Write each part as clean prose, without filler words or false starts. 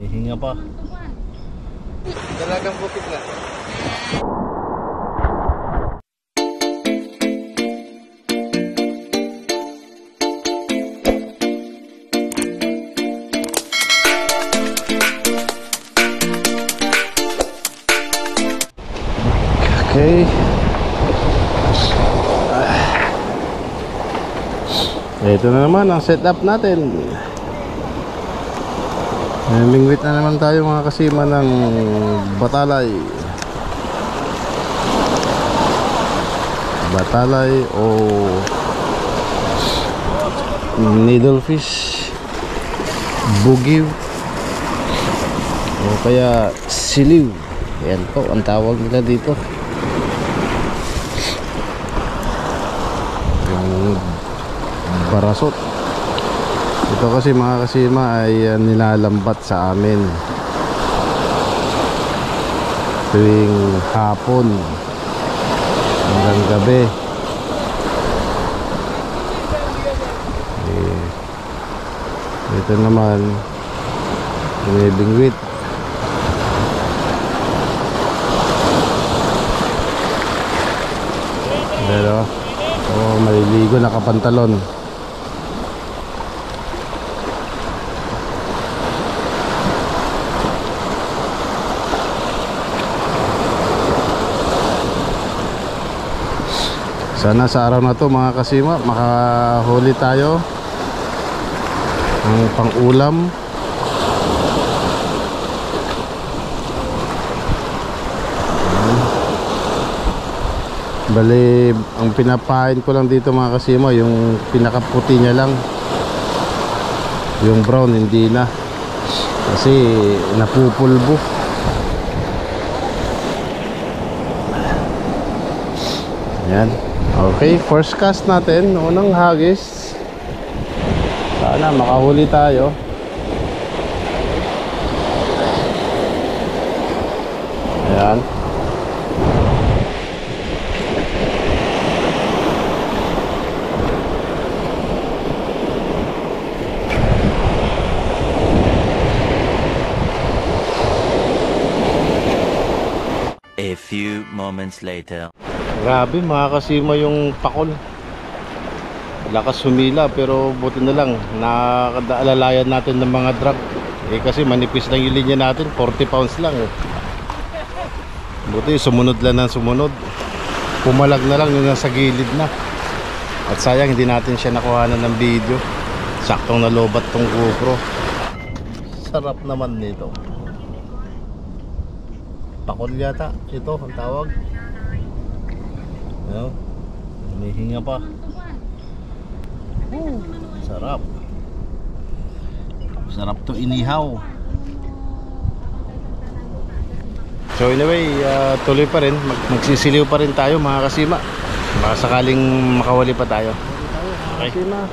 Hihinga pa. Dalagang bukid na. Okay. Ito na naman ang setup natin. Mingwit na naman tayo mga kasima ng batalay. Batalay o needlefish, bugiw o kaya siliw. Yan po ang tawag nila dito. Yung barasot. Ito kasi mga kasima ay nilalambat sa amin tuwing hapon hanggang gabi. Ito naman binibingwit. Pero maliligo, nakapantalon. Sana sa araw na to mga kasima makahuli tayo ng pang-ulam. Bali, ang pinapain ko lang dito mga kasima yung pinakaputi niya lang. Yung brown hindi na, kasi napupulbo. Yan. Okay, first cast natin, unang hagis. Sana makahuli tayo. Ayan. A few moments later. Grabe mga kasima yung pakol. Lakas humila pero buti na lang nakaalalayan natin ng mga drag. Kasi manipis lang yung linya natin, 40 pounds lang Buti sumunod lang ng sumunod. Pumalag na lang yung nasa gilid na. At sayang hindi natin siya nakuhanan ng video. Saktong nalobat tong GoPro. Sarap naman nito. Pakol yata ito ang tawag. Ayan, humihinga pa. Sarap. Sarap to inihaw. So anyway, tuloy pa rin. Magsisiliw pa rin tayo mga kasima. Baka sakaling makawali pa tayo. Okay. Kasima.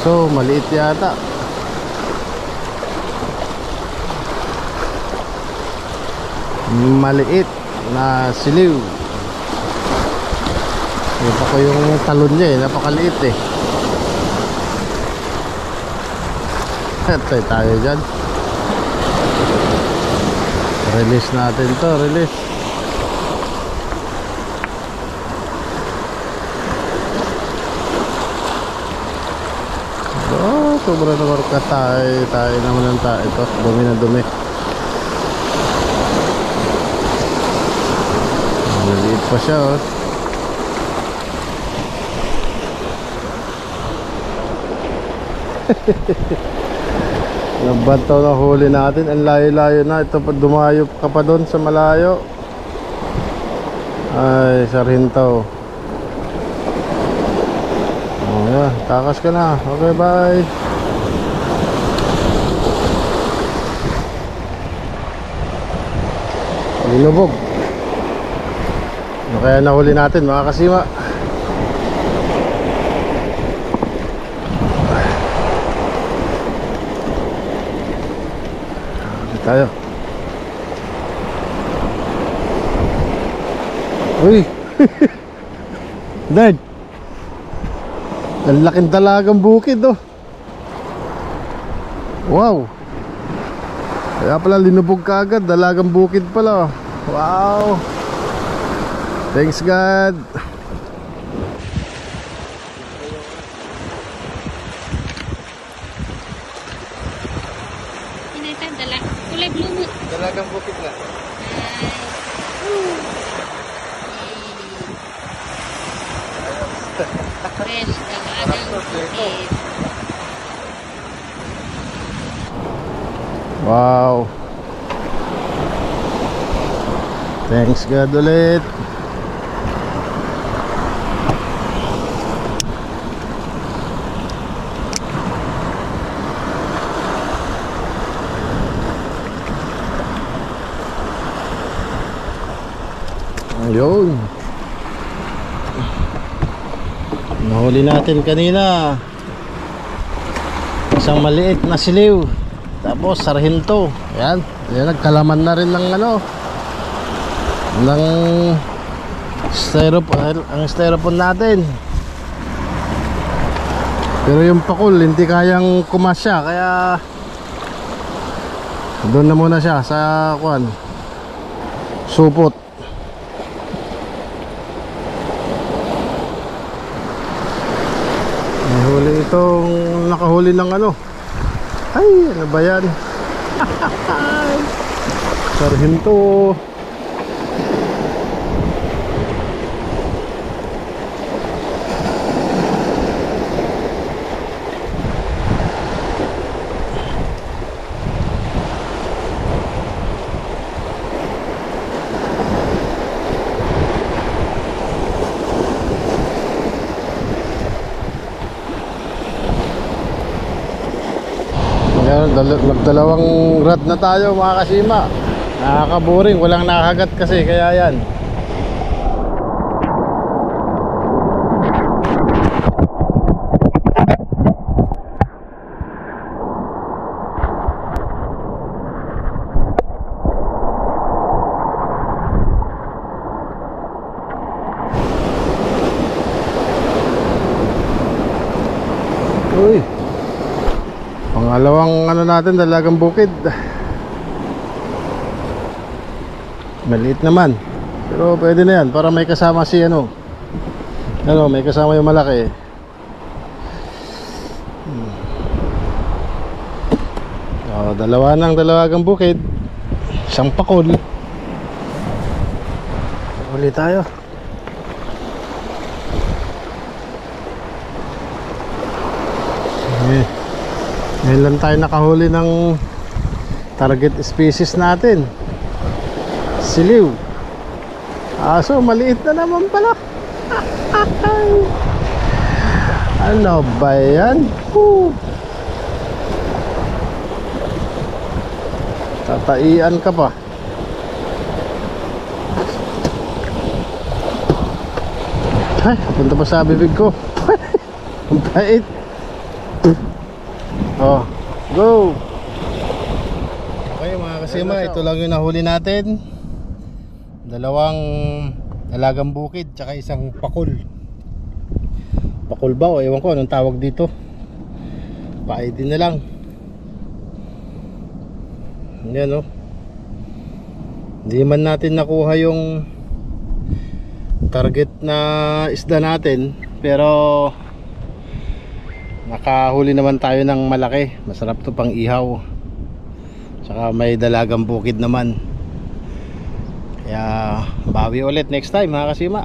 So maliit yata. Maliit na siliw. Ito ko yung talon niya napakaliit Patay tayo dyan. Release natin to, release. Sobra na marka tayo naman ng tayo ito. Dumi na dumi. Maliit pa siya Nabantaw na huli natin. Ang layo-layo na. Ito pa, dumayo ka pa doon sa malayo. Ay, Sarhintaw. Oh yeah, takas ka na. Okay, bye. Linubog. Ano kaya nahuli natin mga kasima? Dito tayo. Uy! Dad! Ang laking dalagang bukid oh. Wow. Kaya pala linubog ka agad. Dalagang bukid pala. Wow. Thanks God. Ini teh dalag kulay blue. Dalagang bukid na. Fresh dalagang bukid. Wow. Thanks God ulit. Ayun. Nahuli natin kanina isang maliit na siliw. Tapos sarhinto. Ayan. Ayan, nagkalaman na rin ng ano, ng styrofoam, ang styrofoam natin. Pero yung pakul hindi kayang kumasya, kaya doon na muna siya sa kuan, supot. Nahuli itong nakahuli ng ano. Ay, ano ba yan? Sarhinto. Nagdalawang rad na tayo mga kasima. Nakakaboring, walang nakagat kasi, kaya yan. Uy, pangalawang ano natin, dalagang bukid. Maliit naman, pero pwede na yan para may kasama si ano, may kasama yung malaki. Dalawa ng dalagang bukid, isang pakol. Uli tayo. Ngayon lang tayo nakahuli ng target species natin, siliw. Aso maliit na naman pala. Ano ba yan? Tataian ka pa. Ay, punta pa sa bibig ko. Ang bait. Oh, go. Okay mga kasima, ito lang yung nahuli natin. Dalawang dalagang bukid tsaka isang pakul. Pakul ba o ewan ko anong tawag dito. Pa-ID na lang. Yan oh. Hindi man natin nakuha yung target na isda natin, pero nakahuli naman tayo ng malaki. Masarap to pang ihaw. Tsaka may dalagang bukid naman. Kaya bawi ulit next time mga kasima.